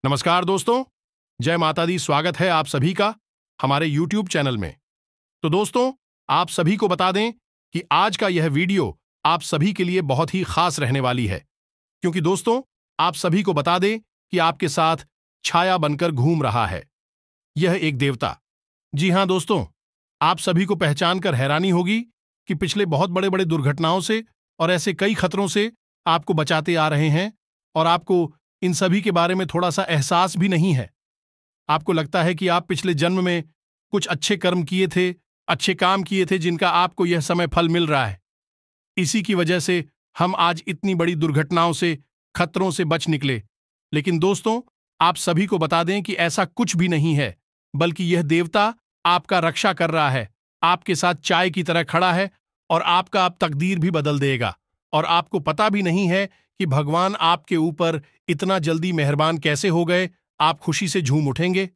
नमस्कार दोस्तों, जय माता दी। स्वागत है आप सभी का हमारे YouTube चैनल में। तो दोस्तों, आप सभी को बता दें कि आज का यह वीडियो आप सभी के लिए बहुत ही खास रहने वाली है, क्योंकि दोस्तों, आप सभी को बता दें कि आपके साथ छाया बनकर घूम रहा है यह एक देवता। जी हां दोस्तों, आप सभी को पहचान कर हैरानी होगी कि पिछले बहुत बड़े बड़े दुर्घटनाओं से और ऐसे कई खतरों से आपको बचाते आ रहे हैं और आपको इन सभी के बारे में थोड़ा सा एहसास भी नहीं है। आपको लगता है कि आप पिछले जन्म में कुछ अच्छे कर्म किए थे, अच्छे काम किए थे, जिनका आपको यह समय फल मिल रहा है। इसी की वजह से हम आज इतनी बड़ी दुर्घटनाओं से, खतरों से बच निकले। लेकिन दोस्तों, आप सभी को बता दें कि ऐसा कुछ भी नहीं है, बल्कि यह देवता आपका रक्षा कर रहा है, आपके साथ चाय की तरह खड़ा है और आपका अब तकदीर भी बदल देगा। और आपको पता भी नहीं है कि भगवान आपके ऊपर इतना जल्दी मेहरबान कैसे हो गए। आप खुशी से झूम उठेंगे।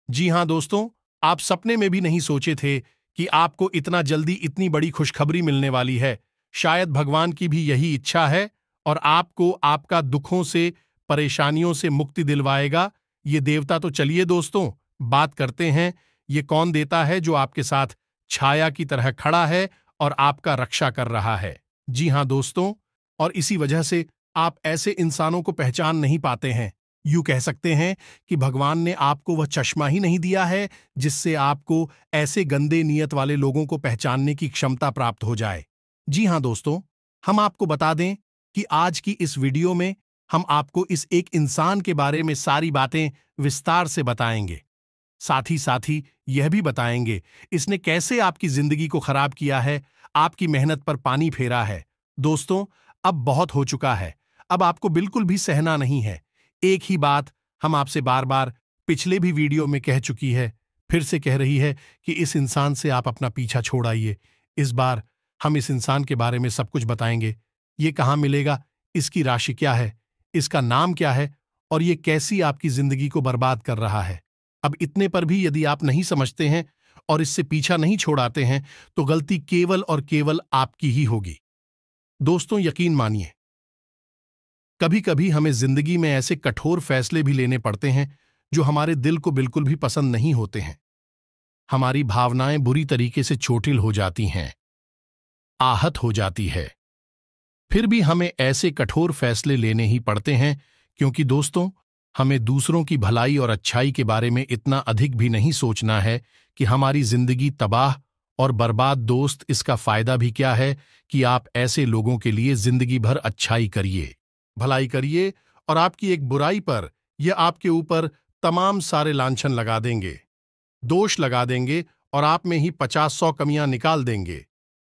जी हां दोस्तों, आप सपने में भी नहीं सोचे थे कि आपको इतना जल्दी इतनी बड़ी खुशखबरी मिलने वाली है। शायद भगवान की भी यही इच्छा है और आपको आपका दुखों से, परेशानियों से मुक्ति दिलवाएगा ये देवता। तो चलिए दोस्तों, बात करते हैं, ये कौन देता है जो आपके साथ छाया की तरह खड़ा है और आपका रक्षा कर रहा है। जी हां दोस्तों, और इसी वजह से आप ऐसे इंसानों को पहचान नहीं पाते हैं। यूं कह सकते हैं कि भगवान ने आपको वह चश्मा ही नहीं दिया है जिससे आपको ऐसे गंदे नियत वाले लोगों को पहचानने की क्षमता प्राप्त हो जाए। जी हां दोस्तों, हम आपको बता दें कि आज की इस वीडियो में हम आपको इस एक इंसान के बारे में सारी बातें विस्तार से बताएंगे। साथ ही यह भी बताएंगे इसने कैसे आपकी जिंदगी को खराब किया है, आपकी मेहनत पर पानी फेरा है। दोस्तों, अब बहुत हो चुका है, अब आपको बिल्कुल भी सहना नहीं है। एक ही बात हम आपसे बार बार पिछले भी वीडियो में कह चुकी है, फिर से कह रही है कि इस इंसान से आप अपना पीछा छोड़ आइए। इस बार हम इस इंसान के बारे में सब कुछ बताएंगे। ये कहाँ मिलेगा, इसकी राशि क्या है, इसका नाम क्या है और ये कैसी आपकी जिंदगी को बर्बाद कर रहा है। अब इतने पर भी यदि आप नहीं समझते हैं और इससे पीछा नहीं छोड़ाते हैं तो गलती केवल और केवल आपकी ही होगी। दोस्तों, यकीन मानिए, कभी कभी हमें जिंदगी में ऐसे कठोर फैसले भी लेने पड़ते हैं जो हमारे दिल को बिल्कुल भी पसंद नहीं होते हैं। हमारी भावनाएं बुरी तरीके से चोटिल हो जाती हैं, आहत हो जाती है। फिर भी हमें ऐसे कठोर फैसले लेने ही पड़ते हैं, क्योंकि दोस्तों, हमें दूसरों की भलाई और अच्छाई के बारे में इतना अधिक भी नहीं सोचना है कि हमारी जिंदगी तबाह और बर्बाद। दोस्त, इसका फायदा भी क्या है कि आप ऐसे लोगों के लिए जिंदगी भर अच्छाई करिए, भलाई करिए और आपकी एक बुराई पर यह आपके ऊपर तमाम सारे लांछन लगा देंगे, दोष लगा देंगे और आप में ही 50-100 कमियां निकाल देंगे,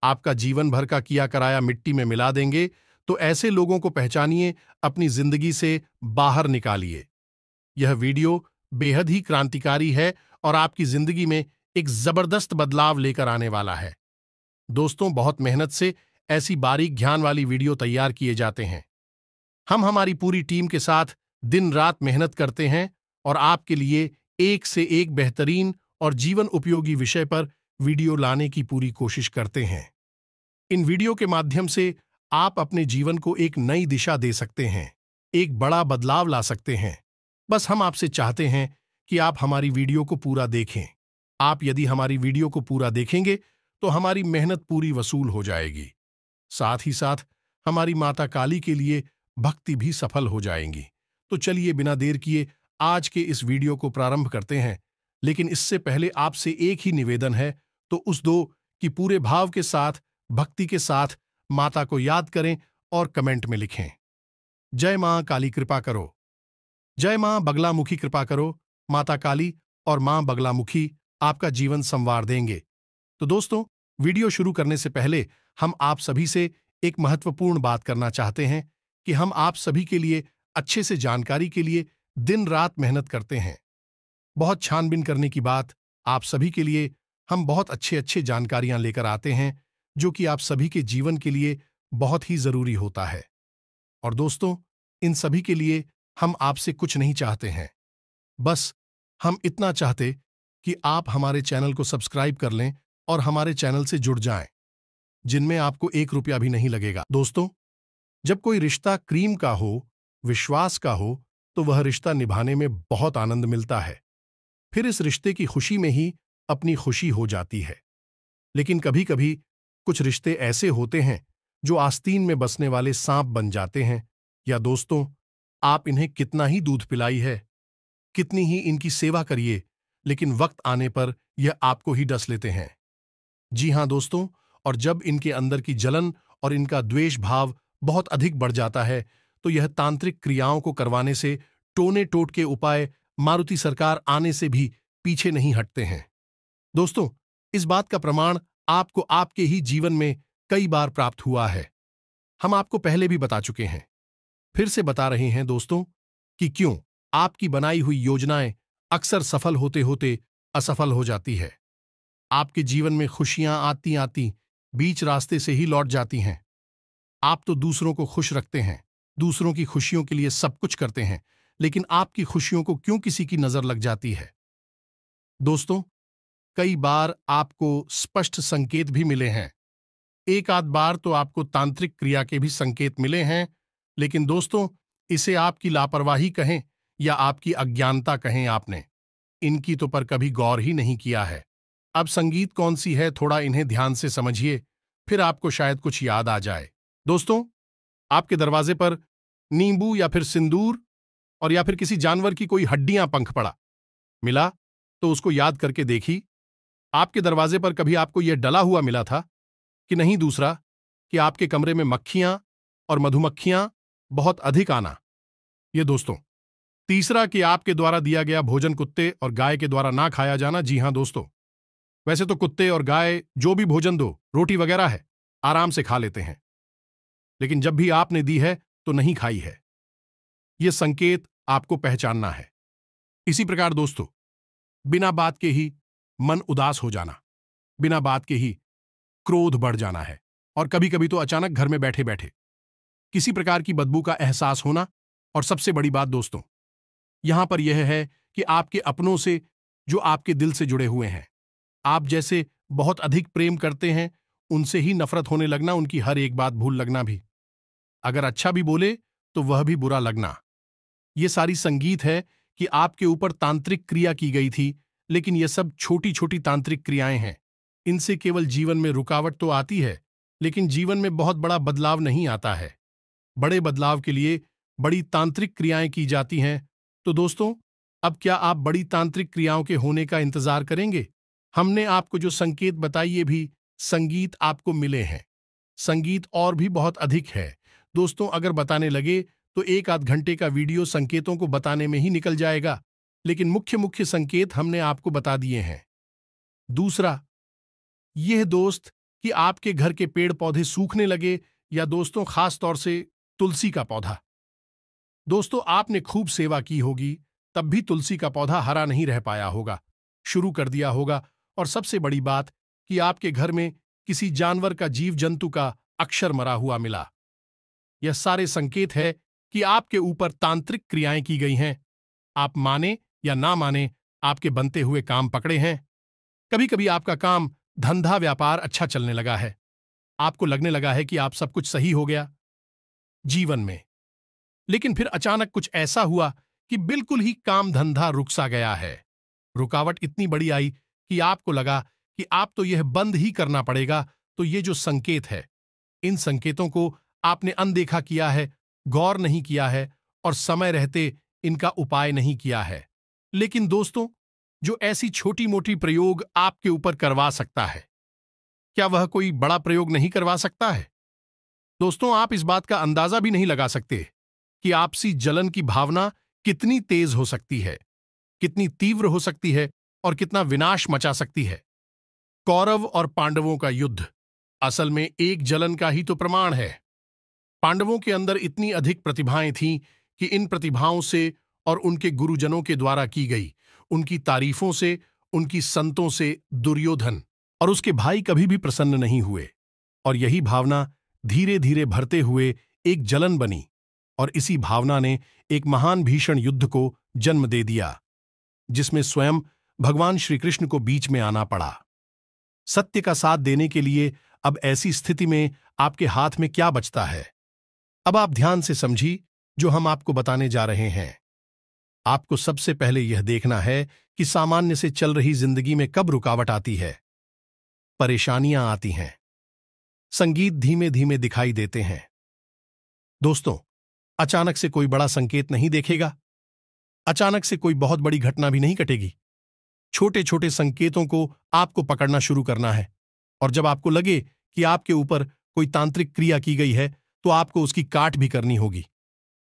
आपका जीवन भर का किया कराया मिट्टी में मिला देंगे। तो ऐसे लोगों को पहचानिए, अपनी जिंदगी से बाहर निकालिए। यह वीडियो बेहद ही क्रांतिकारी है और आपकी जिंदगी में एक जबरदस्त बदलाव लेकर आने वाला है। दोस्तों, बहुत मेहनत से ऐसी बारीक ज्ञान वाली वीडियो तैयार किए जाते हैं। हम हमारी पूरी टीम के साथ दिन रात मेहनत करते हैं और आपके लिए एक से एक बेहतरीन और जीवन उपयोगी विषय पर वीडियो लाने की पूरी कोशिश करते हैं। इन वीडियो के माध्यम से आप अपने जीवन को एक नई दिशा दे सकते हैं, एक बड़ा बदलाव ला सकते हैं। बस हम आपसे चाहते हैं कि आप हमारी वीडियो को पूरा देखें। आप यदि हमारी वीडियो को पूरा देखेंगे तो हमारी मेहनत पूरी वसूल हो जाएगी। साथ ही साथ हमारी माता काली के लिए भक्ति भी सफल हो जाएंगी। तो चलिए, बिना देर किए आज के इस वीडियो को प्रारंभ करते हैं। लेकिन इससे पहले आपसे एक ही निवेदन है, तो उस दो कि पूरे भाव के साथ, भक्ति के साथ माता को याद करें और कमेंट में लिखें, जय मां काली कृपा करो, जय मां बगलामुखी कृपा करो। माता काली और मां बगलामुखी आपका जीवन संवार देंगे। तो दोस्तों, वीडियो शुरू करने से पहले हम आप सभी से एक महत्वपूर्ण बात करना चाहते हैं कि हम आप सभी के लिए अच्छे से जानकारी के लिए दिन रात मेहनत करते हैं। बहुत छानबीन करने की बात, आप सभी के लिए हम बहुत अच्छे जानकारियां लेकर आते हैं जो कि आप सभी के जीवन के लिए बहुत ही जरूरी होता है। और दोस्तों, इन सभी के लिए हम आपसे कुछ नहीं चाहते हैं, बस हम इतना चाहते कि आप हमारे चैनल को सब्सक्राइब कर लें और हमारे चैनल से जुड़ जाएं, जिनमें आपको 1 रुपया भी नहीं लगेगा। दोस्तों, जब कोई रिश्ता क्रीम का हो, विश्वास का हो, तो वह रिश्ता निभाने में बहुत आनंद मिलता है। फिर इस रिश्ते की खुशी में ही अपनी खुशी हो जाती है। लेकिन कभी कभी कुछ रिश्ते ऐसे होते हैं जो आस्तीन में बसने वाले सांप बन जाते हैं। या दोस्तों, आप इन्हें कितना ही दूध पिलाई है, कितनी ही इनकी सेवा करिए, लेकिन वक्त आने पर यह आपको ही डस लेते हैं। जी हां दोस्तों, और जब इनके अंदर की जलन और इनका द्वेष भाव बहुत अधिक बढ़ जाता है तो यह तांत्रिक क्रियाओं को करवाने से टोने टोट के उपाय मारुति सरकार आने से भी पीछे नहीं हटते हैं। दोस्तों, इस बात का प्रमाण आपको आपके ही जीवन में कई बार प्राप्त हुआ है। हम आपको पहले भी बता चुके हैं, फिर से बता रहे हैं दोस्तों, कि क्यों आपकी बनाई हुई योजनाएं अक्सर सफल होते होते असफल हो जाती है। आपके जीवन में खुशियां आती आती बीच रास्ते से ही लौट जाती हैं। आप तो दूसरों को खुश रखते हैं, दूसरों की खुशियों के लिए सब कुछ करते हैं, लेकिन आपकी खुशियों को क्यों किसी की नजर लग जाती है? दोस्तों, कई बार आपको स्पष्ट संकेत भी मिले हैं। एक आध बार तो आपको तांत्रिक क्रिया के भी संकेत मिले हैं, लेकिन दोस्तों, इसे आपकी लापरवाही कहें या आपकी अज्ञानता कहें, आपने इनकी तो पर कभी गौर ही नहीं किया है। अब संगीत कौन सी है, थोड़ा इन्हें ध्यान से समझिए, फिर आपको शायद कुछ याद आ जाए। दोस्तों, आपके दरवाजे पर नींबू या फिर सिंदूर और या फिर किसी जानवर की कोई हड्डियां पंख पड़ा मिला तो उसको याद करके देखी। आपके दरवाजे पर कभी आपको यह डला हुआ मिला था कि नहीं? दूसरा, कि आपके कमरे में मक्खियां और मधुमक्खियां बहुत अधिक आना। ये दोस्तों। तीसरा, कि आपके द्वारा दिया गया भोजन कुत्ते और गाय के द्वारा ना खाया जाना। जी हां दोस्तों, वैसे तो कुत्ते और गाय जो भी भोजन दो, रोटी वगैरह है, आराम से खा लेते हैं, लेकिन जब भी आपने दी है तो नहीं खाई है। यह संकेत आपको पहचानना है। इसी प्रकार दोस्तों, बिना बात के ही मन उदास हो जाना, बिना बात के ही क्रोध बढ़ जाना है, और कभी कभी तो अचानक घर में बैठे बैठे किसी प्रकार की बदबू का एहसास होना। और सबसे बड़ी बात दोस्तों, यहां पर यह है कि आपके अपनों से, जो आपके दिल से जुड़े हुए हैं, आप जैसे बहुत अधिक प्रेम करते हैं, उनसे ही नफरत होने लगना, उनकी हर एक बात भूल लगना भी। अगर अच्छा भी बोले तो वह भी बुरा लगना। यह सारी संगीत है कि आपके ऊपर तांत्रिक क्रिया की गई थी, लेकिन यह सब छोटी छोटी तांत्रिक क्रियाएं हैं। इनसे केवल जीवन में रुकावट तो आती है, लेकिन जीवन में बहुत बड़ा बदलाव नहीं आता है। बड़े बदलाव के लिए बड़ी तांत्रिक क्रियाएं की जाती हैं। तो दोस्तों, अब क्या आप बड़ी तांत्रिक क्रियाओं के होने का इंतजार करेंगे? हमने आपको जो संकेत बताए, ये भी संगीत आपको मिले हैं। संगीत और भी बहुत अधिक है दोस्तों। अगर बताने लगे तो एक आध घंटे का वीडियो संकेतों को बताने में ही निकल जाएगा, लेकिन मुख्य मुख्य संकेत हमने आपको बता दिए हैं। दूसरा, यह दोस्त, कि आपके घर के पेड़ पौधे सूखने लगे, या दोस्तों खास तौर से तुलसी का पौधा। दोस्तों, आपने खूब सेवा की होगी, तब भी तुलसी का पौधा हरा नहीं रह पाया होगा, शुरू कर दिया होगा। और सबसे बड़ी बात, कि आपके घर में किसी जानवर का, जीव जंतु का अक्षर मरा हुआ मिला। यह सारे संकेत है कि आपके ऊपर तांत्रिक क्रियाएं की गई हैं। आप माने या ना माने, आपके बनते हुए काम पकड़े हैं। कभी कभी आपका काम, धंधा, व्यापार अच्छा चलने लगा है, आपको लगने लगा है कि आप सब कुछ सही हो गया जीवन में, लेकिन फिर अचानक कुछ ऐसा हुआ कि बिल्कुल ही काम धंधा रुक सा गया है। रुकावट इतनी बड़ी आई कि आपको लगा कि आप तो यह बंद ही करना पड़ेगा। तो ये जो संकेत है, इन संकेतों को आपने अनदेखा किया है, गौर नहीं किया है, और समय रहते इनका उपाय नहीं किया है। लेकिन दोस्तों, जो ऐसी छोटी मोटी प्रयोग आपके ऊपर करवा सकता है, क्या वह कोई बड़ा प्रयोग नहीं करवा सकता है? दोस्तों, आप इस बात का अंदाजा भी नहीं लगा सकते कि आपसी जलन की भावना कितनी तेज हो सकती है, कितनी तीव्र हो सकती है, और कितना विनाश मचा सकती है। कौरव और पांडवों का युद्ध असल में एक जलन का ही तो प्रमाण है। पांडवों के अंदर इतनी अधिक प्रतिभाएं थीं कि इन प्रतिभाओं से और उनके गुरुजनों के द्वारा की गई उनकी तारीफों से, उनकी संतों से दुर्योधन और उसके भाई कभी भी प्रसन्न नहीं हुए। और यही भावना धीरे धीरे भरते हुए एक जलन बनी, और इसी भावना ने एक महान भीषण युद्ध को जन्म दे दिया, जिसमें स्वयं भगवान श्री कृष्ण को बीच में आना पड़ा। सत्य का साथ देने के लिए अब ऐसी स्थिति में आपके हाथ में क्या बचता है? अब आप ध्यान से समझी जो हम आपको बताने जा रहे हैं। आपको सबसे पहले यह देखना है कि सामान्य से चल रही जिंदगी में कब रुकावट आती है, परेशानियां आती हैं, संगीत धीमे धीमे दिखाई देते हैं। दोस्तों, अचानक से कोई बड़ा संकेत नहीं देखेगा, अचानक से कोई बहुत बड़ी घटना भी नहीं घटेगी। छोटे छोटे संकेतों को आपको पकड़ना शुरू करना है, और जब आपको लगे कि आपके ऊपर कोई तांत्रिक क्रिया की गई है तो आपको उसकी काट भी करनी होगी।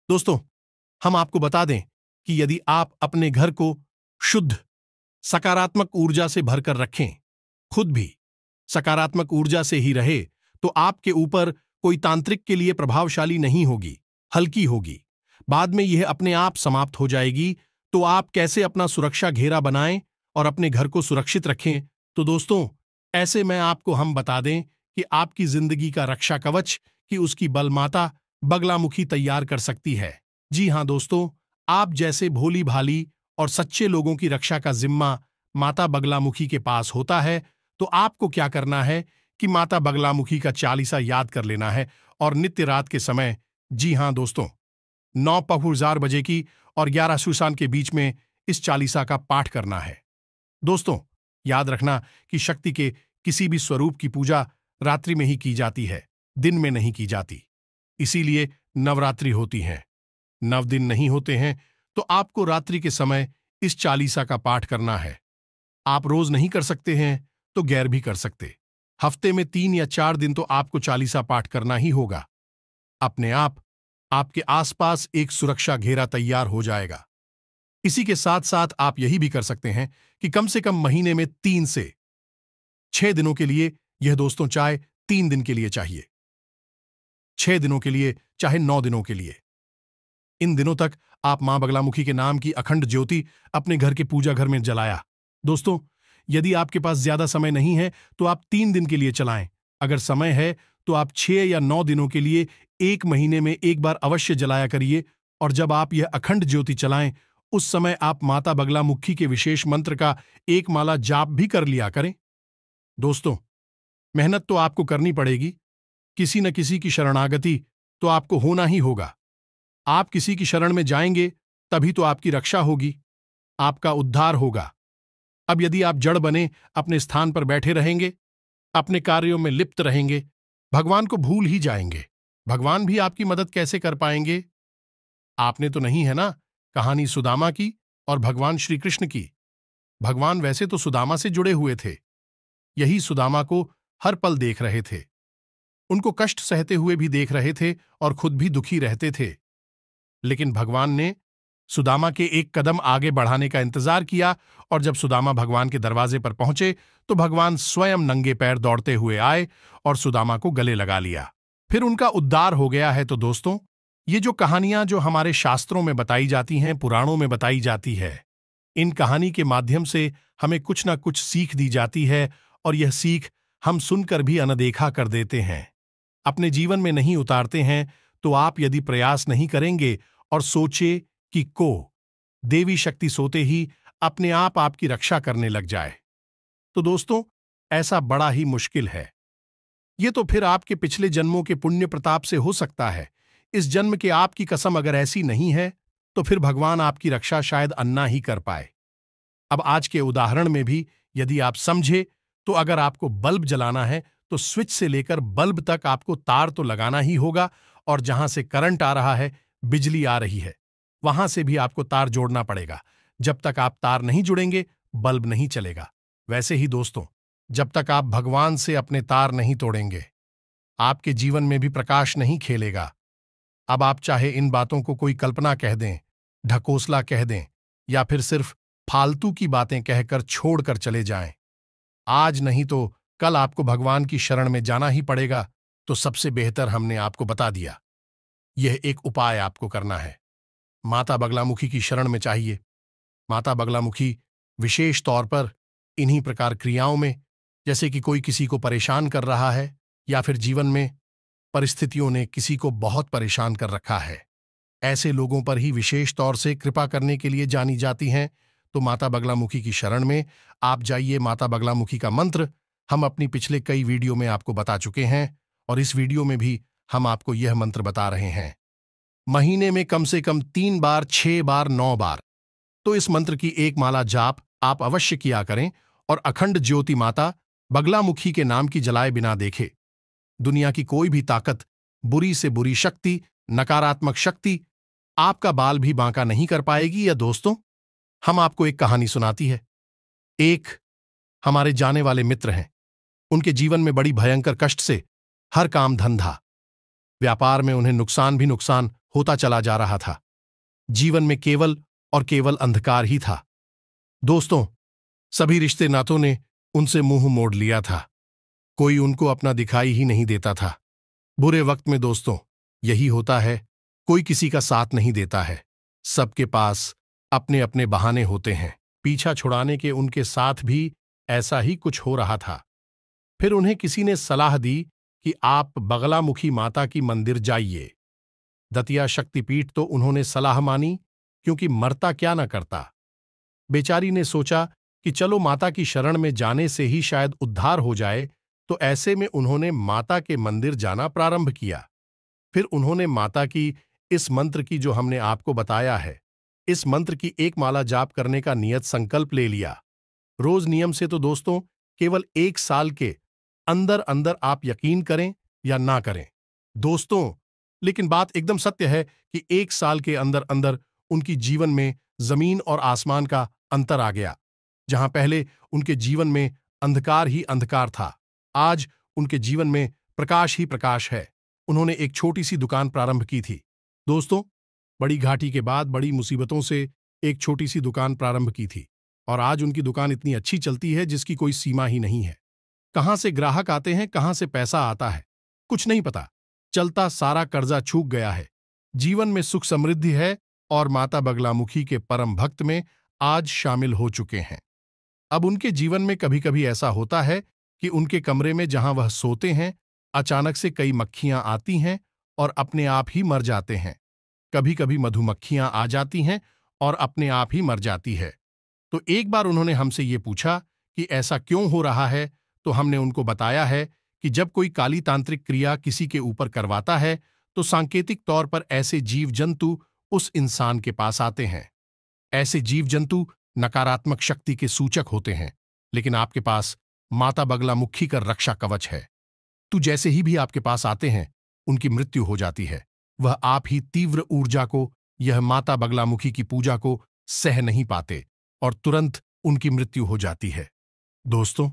दोस्तों, हम आपको बता दें कि यदि आप अपने घर को शुद्ध सकारात्मक ऊर्जा से भरकर रखें, खुद भी सकारात्मक ऊर्जा से ही रहे, तो आपके ऊपर कोई तांत्रिक के लिए प्रभावशाली नहीं होगी, हल्की होगी। बाद में यह अपने आप समाप्त हो जाएगी। तो आप कैसे अपना सुरक्षा घेरा बनाएं और अपने घर को सुरक्षित रखें? तो दोस्तों, ऐसे में आपको हम बता दें कि आपकी जिंदगी का रक्षा कवच कि उसकी बलमाता बगलामुखी तैयार कर सकती है। जी हां दोस्तों, आप जैसे भोली भाली और सच्चे लोगों की रक्षा का जिम्मा माता बगलामुखी के पास होता है। तो आपको क्या करना है कि माता बगलामुखी का चालीसा याद कर लेना है और नित्य रात के समय, जी हां दोस्तों, 9 बजे की और 11 सुसान के बीच में इस चालीसा का पाठ करना है। दोस्तों, याद रखना कि शक्ति के किसी भी स्वरूप की पूजा रात्रि में ही की जाती है, दिन में नहीं की जाती। इसीलिए नवरात्रि होती हैं, 9 दिन नहीं होते हैं। तो आपको रात्रि के समय इस चालीसा का पाठ करना है। आप रोज नहीं कर सकते हैं तो गैर भी कर सकते। हफ्ते में 3 या 4 दिन तो आपको चालीसा पाठ करना ही होगा। अपने आप आपके आसपास एक सुरक्षा घेरा तैयार हो जाएगा। इसी के साथ साथ आप यही भी कर सकते हैं कि कम से कम महीने में 3 से 6 दिनों के लिए, यह दोस्तों चाहे 3 दिन के लिए चाहिए, 6 दिनों के लिए, चाहे 9 दिनों के लिए, इन दिनों तक आप मां बगलामुखी के नाम की अखंड ज्योति अपने घर के पूजा घर में जलाया। दोस्तों, यदि आपके पास ज्यादा समय नहीं है तो आप 3 दिन के लिए चलाएं। अगर समय है तो आप 6 या 9 दिनों के लिए 1 महीने में एक बार अवश्य जलाया करिए। और जब आप यह अखंड ज्योति चलाएं, उस समय आप माता बगलामुखी के विशेष मंत्र का एक माला जाप भी कर लिया करें। दोस्तों, मेहनत तो आपको करनी पड़ेगी, किसी न किसी की शरणागति तो आपको होना ही होगा। आप किसी की शरण में जाएंगे तभी तो आपकी रक्षा होगी, आपका उद्धार होगा। अब यदि आप जड़ बने अपने स्थान पर बैठे रहेंगे, अपने कार्यों में लिप्त रहेंगे, भगवान को भूल ही जाएंगे, भगवान भी आपकी मदद कैसे कर पाएंगे? आपने तो नहीं है ना कहानी सुदामा की और भगवान श्री कृष्ण की। भगवान वैसे तो सुदामा से जुड़े हुए थे, यही सुदामा को हर पल देख रहे थे, उनको कष्ट सहते हुए भी देख रहे थे और खुद भी दुखी रहते थे। लेकिन भगवान ने सुदामा के एक कदम आगे बढ़ाने का इंतजार किया, और जब सुदामा भगवान के दरवाजे पर पहुंचे तो भगवान स्वयं नंगे पैर दौड़ते हुए आए और सुदामा को गले लगा लिया। फिर उनका उद्धार हो गया है। तो दोस्तों, ये जो कहानियां जो हमारे शास्त्रों में बताई जाती हैं, पुराणों में बताई जाती है, इन कहानी के माध्यम से हमें कुछ ना कुछ सीख दी जाती है, और यह सीख हम सुनकर भी अनदेखा कर देते हैं, अपने जीवन में नहीं उतारते हैं। तो आप यदि प्रयास नहीं करेंगे और सोचे कि देवी शक्ति सोते ही अपने आप आपकी रक्षा करने लग जाए, तो दोस्तों, ऐसा बड़ा ही मुश्किल है। ये तो फिर आपके पिछले जन्मों के पुण्य प्रताप से हो सकता है। इस जन्म के आपकी कसम अगर ऐसी नहीं है तो फिर भगवान आपकी रक्षा शायद अन्ना ही कर पाए। अब आज के उदाहरण में भी यदि आप समझे, तो अगर आपको बल्ब जलाना है तो स्विच से लेकर बल्ब तक आपको तार तो लगाना ही होगा, और जहां से करंट आ रहा है, बिजली आ रही है, वहां से भी आपको तार जोड़ना पड़ेगा। जब तक आप तार नहीं जुड़ेंगे, बल्ब नहीं चलेगा। वैसे ही दोस्तों, जब तक आप भगवान से अपने तार नहीं तोड़ेंगे, आपके जीवन में भी प्रकाश नहीं खेलेगा। अब आप चाहे इन बातों को कोई कल्पना कह दें, ढकोसला कह दें, या फिर सिर्फ फालतू की बातें कहकर छोड़कर चले जाएं, आज नहीं तो कल आपको भगवान की शरण में जाना ही पड़ेगा। तो सबसे बेहतर हमने आपको बता दिया, यह एक उपाय आपको करना है। माता बगलामुखी की शरण में चाहिए। माता बगलामुखी विशेष तौर पर इन्हीं प्रकार क्रियाओं में, जैसे कि कोई किसी को परेशान कर रहा है या फिर जीवन में परिस्थितियों ने किसी को बहुत परेशान कर रखा है, ऐसे लोगों पर ही विशेष तौर से कृपा करने के लिए जानी जाती हैं। तो माता बगलामुखी की शरण में आप जाइए। माता बगलामुखी का मंत्र हम अपनी पिछले कई वीडियो में आपको बता चुके हैं, और इस वीडियो में भी हम आपको यह मंत्र बता रहे हैं। महीने में कम से कम 3 बार, 6 बार, 9 बार तो इस मंत्र की एक माला जाप आप अवश्य किया करें और अखंड ज्योति माता बगलामुखी के नाम की जलाए बिना देखे दुनिया की कोई भी ताकत, बुरी से बुरी शक्ति, नकारात्मक शक्ति आपका बाल भी बांका नहीं कर पाएगी। या दोस्तों, हम आपको एक कहानी सुनाती है। एक हमारे जाने वाले मित्र हैं। उनके जीवन में बड़ी भयंकर कष्ट से हर काम धंधा, व्यापार में उन्हें नुकसान भी नुकसान होता चला जा रहा था। जीवन में केवल और केवल अंधकार ही था। दोस्तों, सभी रिश्ते नातों ने उनसे मुंह मोड़ लिया था। कोई उनको अपना दिखाई ही नहीं देता था। बुरे वक्त में दोस्तों यही होता है, कोई किसी का साथ नहीं देता है। सबके पास अपने अपने बहाने होते हैं। पीछा छुड़ाने के उनके साथ भी ऐसा ही कुछ हो रहा था। फिर उन्हें किसी ने सलाह दी कि आप बगलामुखी माता की मंदिर जाइए। दतिया शक्तिपीठ तो उन्होंने सलाह मानी, क्योंकि मरता क्या न करता। बेचारी ने सोचा कि चलो माता की शरण में जाने से ही शायद उद्धार हो जाए, तो ऐसे में उन्होंने माता के मंदिर जाना प्रारंभ किया। फिर उन्होंने माता की इस मंत्र की, जो हमने आपको बताया है, इस मंत्र की एक माला जाप करने का नियत संकल्प ले लिया। रोज नियम से तो दोस्तों केवल 1 साल के अंदर अंदर आप यकीन करें या ना करें दोस्तों, लेकिन बात एकदम सत्य है कि 1 साल के अंदर अंदर उनकी जीवन में जमीन और आसमान का अंतर आ गया। जहां पहले उनके जीवन में अंधकार ही अंधकार था, आज उनके जीवन में प्रकाश ही प्रकाश है। उन्होंने एक छोटी सी दुकान प्रारंभ की थी। दोस्तों, बड़ी घाटी के बाद बड़ी मुसीबतों से एक छोटी सी दुकान प्रारंभ की थी, और आज उनकी दुकान इतनी अच्छी चलती है जिसकी कोई सीमा ही नहीं है। कहां से ग्राहक आते हैं, कहां से पैसा आता है, कुछ नहीं पता चलता। सारा कर्जा छूट गया है, जीवन में सुख समृद्धि है, और माता बगलामुखी के परम भक्त में आज शामिल हो चुके हैं। अब उनके जीवन में कभी कभी ऐसा होता है कि उनके कमरे में जहां वह सोते हैं, अचानक से कई मक्खियां आती हैं और अपने आप ही मर जाते हैं। कभी कभी मधुमक्खियां आ जाती हैं और अपने आप ही मर जाती है। तो एक बार उन्होंने हमसे ये पूछा कि ऐसा क्यों हो रहा है, तो हमने उनको बताया है कि जब कोई काली तांत्रिक क्रिया किसी के ऊपर करवाता है, तो सांकेतिक तौर पर ऐसे जीव जंतु उस इंसान के पास आते हैं। ऐसे जीव जंतु नकारात्मक शक्ति के सूचक होते हैं, लेकिन आपके पास माता बगलामुखी का रक्षा कवच है। तो जैसे ही भी आपके पास आते हैं, उनकी मृत्यु हो जाती है। वह आप ही तीव्र ऊर्जा को, यह माता बगलामुखी की पूजा को सह नहीं पाते और तुरंत उनकी मृत्यु हो जाती है। दोस्तों,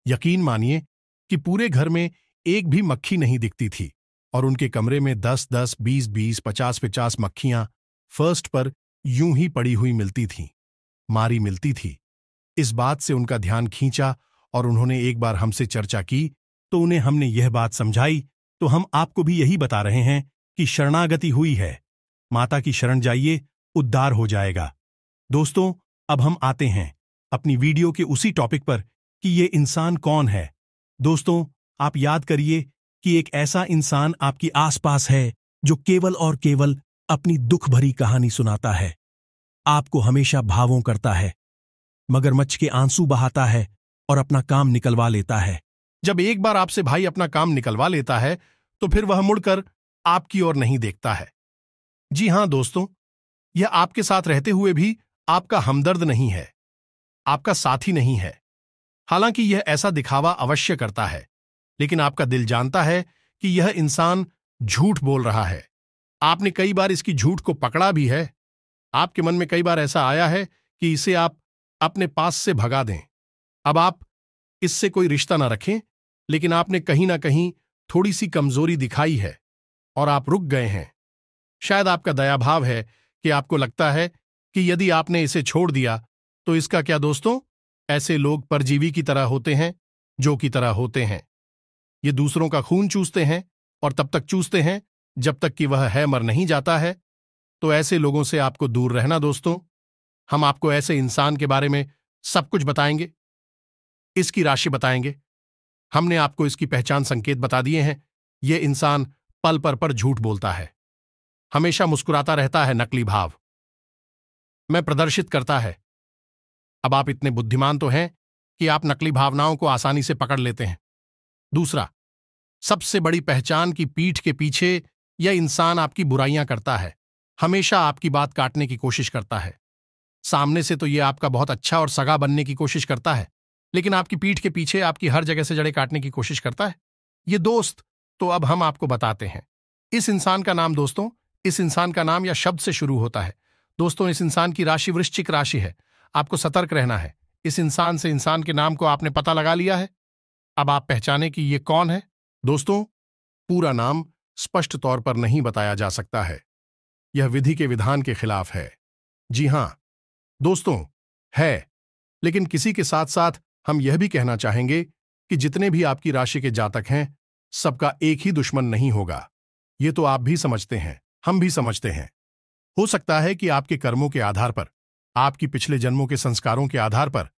यकीन मानिए कि पूरे घर में एक भी मक्खी नहीं दिखती थी, और उनके कमरे में 10-10, 20-20, 50-50 मक्खियां फर्स्ट पर यूं ही पड़ी हुई मिलती थीं, मारी मिलती थी। इस बात से उनका ध्यान खींचा और उन्होंने एक बार हमसे चर्चा की, तो उन्हें हमने यह बात समझाई। तो हम आपको भी यही बता रहे हैं कि शरणागति हुई है, माता की शरण जाइए, उद्धार हो जाएगा। दोस्तों, अब हम आते हैं अपनी वीडियो के उसी टॉपिक पर कि ये इंसान कौन है। दोस्तों, आप याद करिए कि एक ऐसा इंसान आपकी आसपास है जो केवल और केवल अपनी दुख भरी कहानी सुनाता है, आपको हमेशा भावुक करता है, मगरमच्छ के आंसू बहाता है और अपना काम निकलवा लेता है। जब एक बार आपसे भाई अपना काम निकलवा लेता है, तो फिर वह मुड़कर आपकी ओर नहीं देखता है। जी हां दोस्तों, यह आपके साथ रहते हुए भी आपका हमदर्द नहीं है, आपका साथी नहीं है। हालांकि यह ऐसा दिखावा अवश्य करता है, लेकिन आपका दिल जानता है कि यह इंसान झूठ बोल रहा है। आपने कई बार इसकी झूठ को पकड़ा भी है। आपके मन में कई बार ऐसा आया है कि इसे आप अपने पास से भगा दें। अब आप इससे कोई रिश्ता ना रखें, लेकिन आपने कहीं ना कहीं थोड़ी सी कमजोरी दिखाई है और आप रुक गए हैं। शायद आपका दयाभाव है कि आपको लगता है कि यदि आपने इसे छोड़ दिया तो इसका क्या। दोस्तों, ऐसे लोग परजीवी की तरह होते हैं, जो की तरह होते हैं। ये दूसरों का खून चूसते हैं और तब तक चूसते हैं जब तक कि वह है मर नहीं जाता है। तो ऐसे लोगों से आपको दूर रहना। दोस्तों, हम आपको ऐसे इंसान के बारे में सब कुछ बताएंगे, इसकी राशि बताएंगे। हमने आपको इसकी पहचान संकेत बता दिए हैं। यह इंसान पल पर झूठ बोलता है, हमेशा मुस्कुराता रहता है, नकली भाव में प्रदर्शित करता है। अब आप इतने बुद्धिमान तो हैं कि आप नकली भावनाओं को आसानी से पकड़ लेते हैं। दूसरा, सबसे बड़ी पहचान की पीठ के पीछे यह इंसान आपकी बुराइयां करता है, हमेशा आपकी बात काटने की कोशिश करता है। सामने से तो ये आपका बहुत अच्छा और सगा बनने की कोशिश करता है, लेकिन आपकी पीठ के पीछे आपकी हर जगह से जड़ें काटने की कोशिश करता है। ये दोस्त, तो अब हम आपको बताते हैं। इस इंसान का नाम दोस्तों, इस इंसान का नाम या शब्द से शुरू होता है। दोस्तों, इस इंसान की राशि वृश्चिक राशि है। आपको सतर्क रहना है। इस इंसान से इंसान के नाम को आपने पता लगा लिया है। अब आप पहचाने कि ये कौन है। दोस्तों, पूरा नाम स्पष्ट तौर पर नहीं बताया जा सकता है। यह विधि के विधान के खिलाफ है। जी हां दोस्तों, है। लेकिन किसी के साथ साथ हम यह भी कहना चाहेंगे कि जितने भी आपकी राशि के जातक हैं, सबका एक ही दुश्मन नहीं होगा। ये तो आप भी समझते हैं, हम भी समझते हैं। हो सकता है कि आपके कर्मों के आधार पर, आपकी पिछले जन्मों के संस्कारों के आधार पर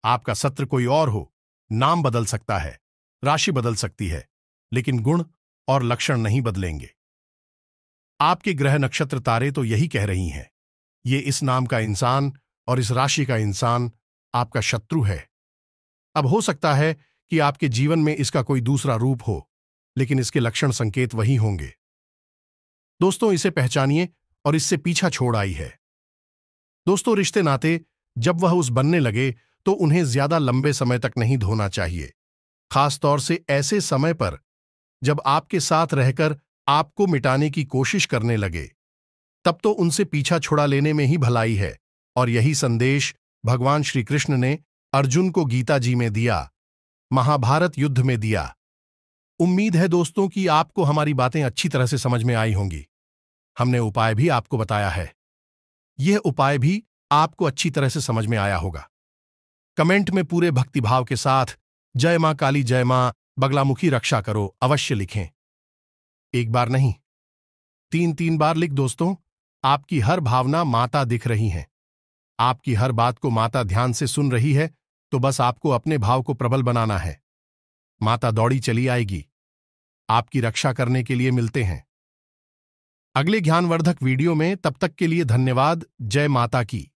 आपका सत्र कोई और हो, नाम बदल सकता है, राशि बदल सकती है, लेकिन गुण और लक्षण नहीं बदलेंगे। आपके ग्रह नक्षत्र तारे तो यही कह रही हैं। ये इस नाम का इंसान और इस राशि का इंसान आपका शत्रु है। अब हो सकता है कि आपके जीवन में इसका कोई दूसरा रूप हो, लेकिन इसके लक्षण संकेत वही होंगे। दोस्तों, इसे पहचानिए और इससे पीछा छोड़ आई है। दोस्तों, रिश्ते नाते जब वह उस बनने लगे तो उन्हें ज्यादा लंबे समय तक नहीं धोना चाहिए। खास तौर से ऐसे समय पर जब आपके साथ रहकर आपको मिटाने की कोशिश करने लगे, तब तो उनसे पीछा छुड़ा लेने में ही भलाई है। और यही संदेश भगवान श्री कृष्ण ने अर्जुन को गीता जी में दिया, महाभारत युद्ध में दिया। उम्मीद है दोस्तों कि आपको हमारी बातें अच्छी तरह से समझ में आई होंगी। हमने उपाय भी आपको बताया है। यह उपाय भी आपको अच्छी तरह से समझ में आया होगा। कमेंट में पूरे भक्तिभाव के साथ जय मां काली, जय मां बगलामुखी रक्षा करो अवश्य लिखें। एक बार नहीं, 3-3 बार लिख दोस्तों। आपकी हर भावना माता दिख रही है। आपकी हर बात को माता ध्यान से सुन रही है, तो बस आपको अपने भाव को प्रबल बनाना है। माता दौड़ी चली आएगी। आपकी रक्षा करने के लिए मिलते हैं अगले ज्ञानवर्धक वीडियो में। तब तक के लिए धन्यवाद। जय माता की।